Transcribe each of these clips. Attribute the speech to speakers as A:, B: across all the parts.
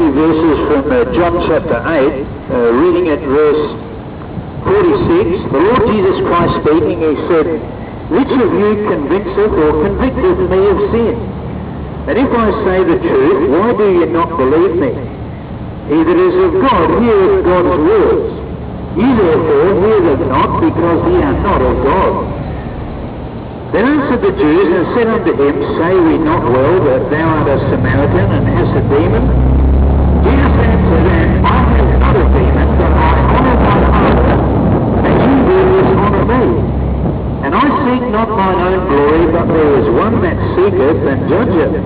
A: few verses from John chapter 8, reading at verse 46. The Lord Jesus Christ speaking, he said, "Which of you convinceth or convicteth me of sin? And if I say the truth, why do ye not believe me? He that is of God heareth God's words. Ye therefore hear them not, because ye are not of God." Then answered the Jews and said unto him, "Say we not well that thou art a Samaritan and hast a demon?" Jesus answered them, "I have not a demon, but I honour my Father, and ye will dishonour me. And I seek not mine own glory, but there is one that seeketh and judgeth.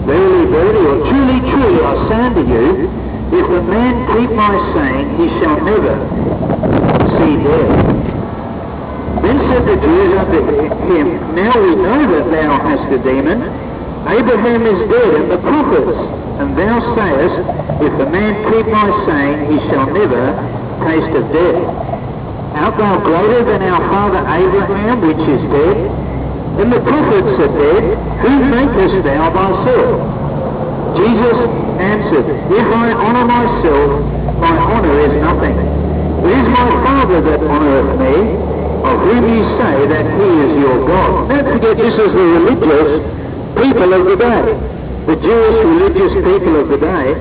A: Verily, verily, or truly, truly, I say unto you, if a man keep my saying, he shall never see death." Then said the Jews unto him, "Now we know that thou hast a demon. Abraham is dead, and the prophets, and thou sayest, if a man keep my saying, he shall never taste of death. Art thou greater than our father Abraham, which is dead? And the prophets are dead. Who makest thou thyself?" Jesus answered, "If I honour myself, my honour is nothing. It is my Father that honoureth me, of whom ye say that he is your God." Don't forget, this is the religious people of the day, the Jewish religious people of the day.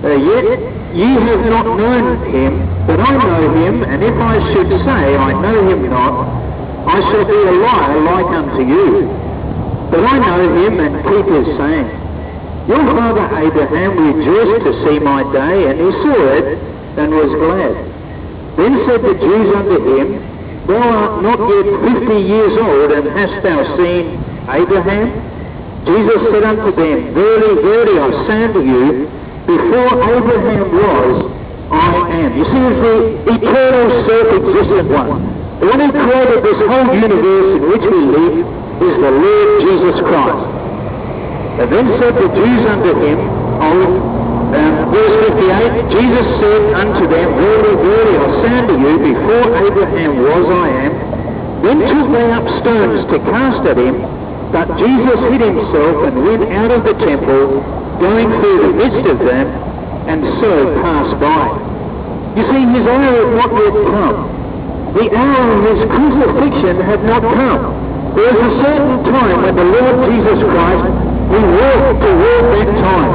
A: "Yet ye have not known him, but I know him, and if I should say I know him not, I shall be a liar like unto you. But I know him and keep his saying. Your father Abraham rejoiced to see my day, and he saw it, and was glad. Then said the Jews unto him, Thou art not yet 50 years old, and hast thou seen Abraham? Jesus said unto them, Verily, verily, I say unto you, before Abraham was, I am. You see, it's the eternal self-existent one. The one who created this whole universe in which we live is the Lord Jesus Christ. And then said the Jews unto him, verse 58, Jesus said unto them, Verily, verily, I say unto you, before Abraham was, I am. Then took they up stones to cast at him, but Jesus hid himself and went out of the temple, going through the midst of them, and so passed by. You see, his hour had not yet come. The hour of his crucifixion had not come. There was a certain time when the Lord Jesus Christ, he walked toward that time.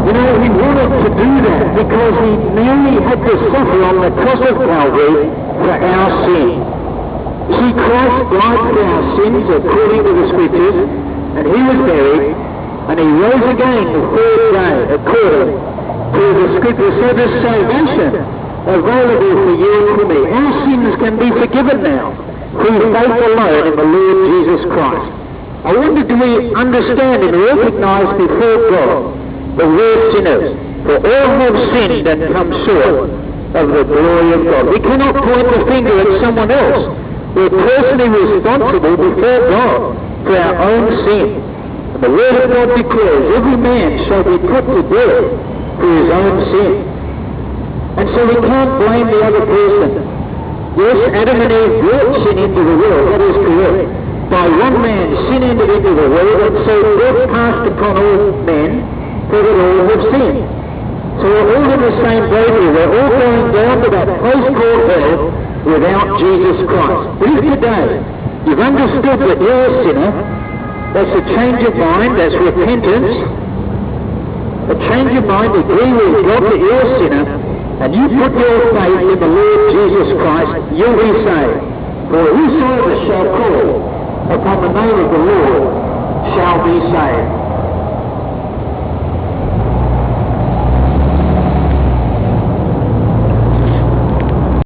A: You know, he wanted to do that because he knew he had to suffer on the cross of Calvary for our sin. See, Christ died for our sins according to the Scriptures, and he was buried, and he rose again the third day according to the Scriptures. So there's salvation available for you and for me. Our sins can be forgiven now through faith alone in the Lord Jesus Christ. I wonder, do we understand and recognize before God the word sinners? For all have sinned and come short of the glory of God. We cannot point the finger at someone else. We're personally responsible before God for our own sin. And the word of God declares, every man shall be put to death for his own sin. And so we can't blame the other person. Yes, Adam and Eve brought sin into the world, that is correct. By one man sin entered into the world, and so death passed upon all men, for that all have sinned. So we're all in the same boat here. We're all going down to that place called hell without Jesus Christ. But if today you've understood that you're a sinner, that's a change of mind, that's repentance, a change of mind, agree with God that you're a sinner, and you put your faith in the Lord Jesus Christ, you'll be saved. For whosoever shall call upon the name of the Lord